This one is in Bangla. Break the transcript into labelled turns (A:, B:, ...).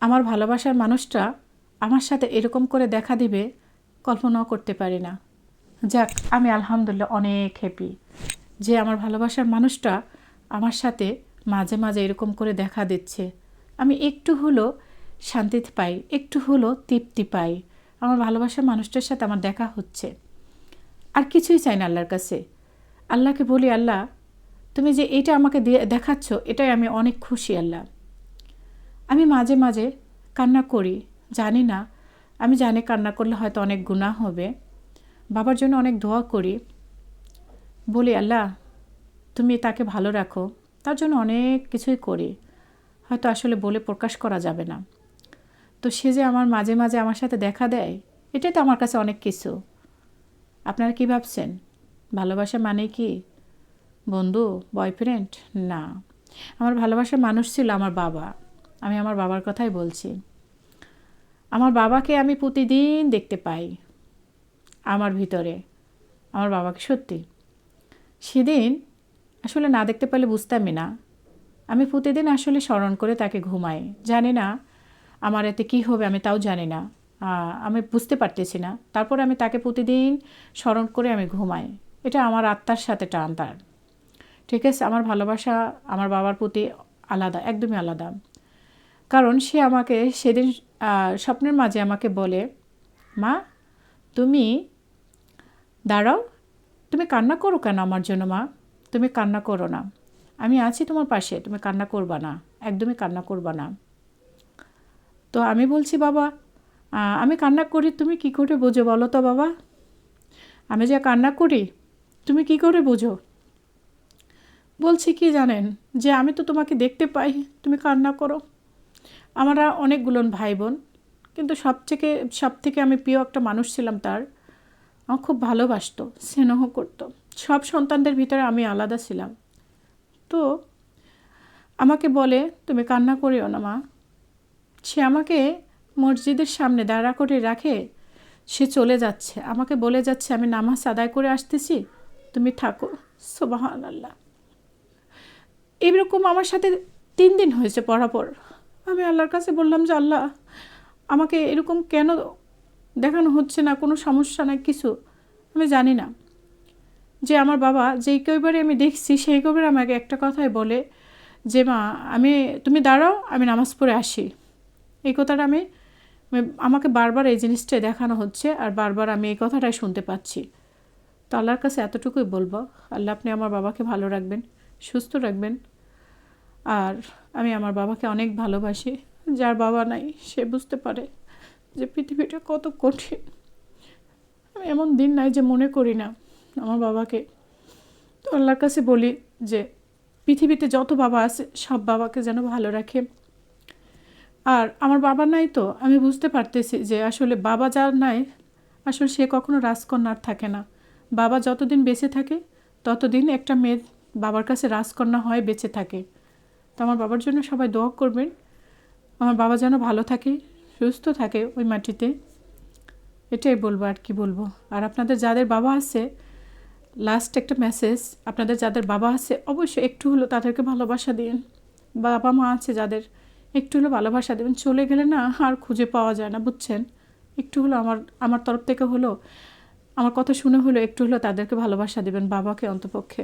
A: আমার ভালোবাসার মানুষটা আমার সাথে এরকম করে দেখা দিবে কল্পনাও করতে পারি না। যাক, আমি আলহামদুলিল্লাহ অনেক হ্যাপি যে আমার ভালোবাসার মানুষটা আমার সাথে মাঝে মাঝে এরকম করে দেখা দিচ্ছে। আমি একটু হলো শান্তি পাই, একটু হলো তৃপ্তি পাই। আমার ভালোবাসার মানুষটার সাথে আমার দেখা হচ্ছে, আর কিছুই চাই না আল্লাহর কাছে। আল্লাহকে বলি, আল্লাহ তুমি যে এটা আমাকে দেখাচ্ছ, এটাই আমি অনেক খুশি আল্লাহ। আমি মাঝে মাঝে কান্না করি, জানি না, আমি জানি কান্না করলে হয়তো অনেক গুনাহ হবে। বাবার জন্য অনেক দোয়া করি, বলি আল্লাহ তুমি তাকে ভালো রাখো, তার জন্য অনেক কিছুই করি, হয়তো আসলে বলে প্রকাশ করা যাবে না। তো সে যে আমার মাঝে মাঝে আমার সাথে দেখা দেয়, এটাই তো আমার কাছে অনেক কিছু। আপনারা কি ভাবছেন ভালোবাসা মানে কি বন্ধু, বয়ফ্রেন্ড? না, আমার ভালোবাসার মানুষ ছিল আমার বাবা। আমি আমার বাবার কথাই বলছি। আমার বাবাকে আমি প্রতিদিন দেখতে পাই আমার ভিতরে, আমার বাবাকে সত্যি। সেদিন আসলে না দেখতে পেলে বুঝতামই না। আমি প্রতিদিন আসলে স্মরণ করে তাকে ঘুমাই। জানি না আমার এতে কী হবে, আমি তাও জানি না, আমি বুঝতে পারতেছি না। তারপরে আমি তাকে প্রতিদিন স্মরণ করে আমি ঘুমাই। এটা আমার আত্মার সাথে টান তার। ঠিক আছে, আমার ভালোবাসা আমার বাবার প্রতি আলাদা, একদমই আলাদা। কারণ সে আমাকে সেদিন স্বপ্নের মাঝে আমাকে বলে, মা তুমি দাঁড়াও, তুমি কান্না করো কেন আমার জন্য? মা তুমি কান্না করো না, আমি আছি তোমার পাশে, তুমি কান্না করবা না, একদমই কান্না করবা না। তো আমি বলছি, বাবা আমি কান্না করি তুমি কি করে বোঝো বলো তো বাবা? আমি যে কান্না করি তুমি কি করে বোঝো? বলছি কি জানেন, যে আমি তো তোমাকে দেখতে পাই তুমি কান্না করো। আমরা অনেকগুলো ভাই বোন, কিন্তু সব থেকে আমি প্রিয় একটা মানুষ ছিলাম তার। আমার খুব ভালোবাসতো, স্নেহ করতো। সব সন্তানদের ভিতরে আমি আলাদা ছিলাম। তো আমাকে বলে তুমি কান্না করিও না মা। সে আমাকে মসজিদের সামনে দাঁড়া করে রাখে, সে চলে যাচ্ছে, আমাকে বলে যাচ্ছে আমি নামাজ আদায় করে আসতেছি, তুমি থাকো। সুবহানাল্লাহ। এরকম আমার সাথে 3 দিন হয়েছে পরাপর। আমি আল্লাহর কাছে বললাম যে আল্লাহ আমাকে এরকম কেন দেখানো হচ্ছে না, কোনো সমস্যা নাই কিছু, আমি জানি না। যে আমার বাবা যেই কয়বারে আমি দেখছি সেই কয়বার আমাকে একটা কথাই বলে যে মা তুমি দাঁড়াও, আমি নামাজ পড়ে আসি। এই কথাটা আমাকে বারবার এই জিনিসটাই দেখানো হচ্ছে, আর বারবার আমি এই কথাটাই শুনতে পাচ্ছি। তো আল্লাহর কাছে এতটুকুই বলবো, আল্লাহ আপনি আমার বাবাকে ভালো রাখবেন, সুস্থ রাখবেন। আর আমি আমার বাবাকে অনেক ভালোবাসি। যার বাবা নাই সে বুঝতে পারে যে পৃথিবীটা কত কঠিন। আমি এমন দিন নাই যে মনে করি না আমার বাবাকে। তো আল্লাহর কাছে বলি যে পৃথিবীতে যত বাবা আছে সব বাবাকে যেন ভালো রাখে। আর আমার বাবা নাই, তো আমি বুঝতে পারতেছি যে আসলে বাবা যার নাই, আসলে সে কখনো রাজকন্যার থাকে না। বাবা যতদিন বেঁচে থাকে ততদিন একটা মেয়ে বাবার কাছে রাজকন্যা হয়ে বেঁচে থাকে। তো আমার বাবার জন্য সবাই দোয়া করবেন, আমার বাবা যেন ভালো থাকে, সুস্থ থাকে ওই মাটিতে। এটাই বলবো, আর কি বলবো। আর আপনাদের যাদের বাবা আছে, লাস্ট একটা মেসেজ, আপনাদের যাদের বাবা আছে অবশ্যই একটু হলো তাদেরকে ভালোবাসা দিন। বাবা মা আছে যাদের, একটু হলো ভালোবাসা দেবেন। চলে গেলে না আর খুঁজে পাওয়া যায় না, বুঝছেন? একটু হলো আমার তরফ থেকে হলো, আমার কথা শুনে হলো একটু হলো তাদেরকে ভালোবাসা দেবেন, বাবাকে অন্তপক্ষে।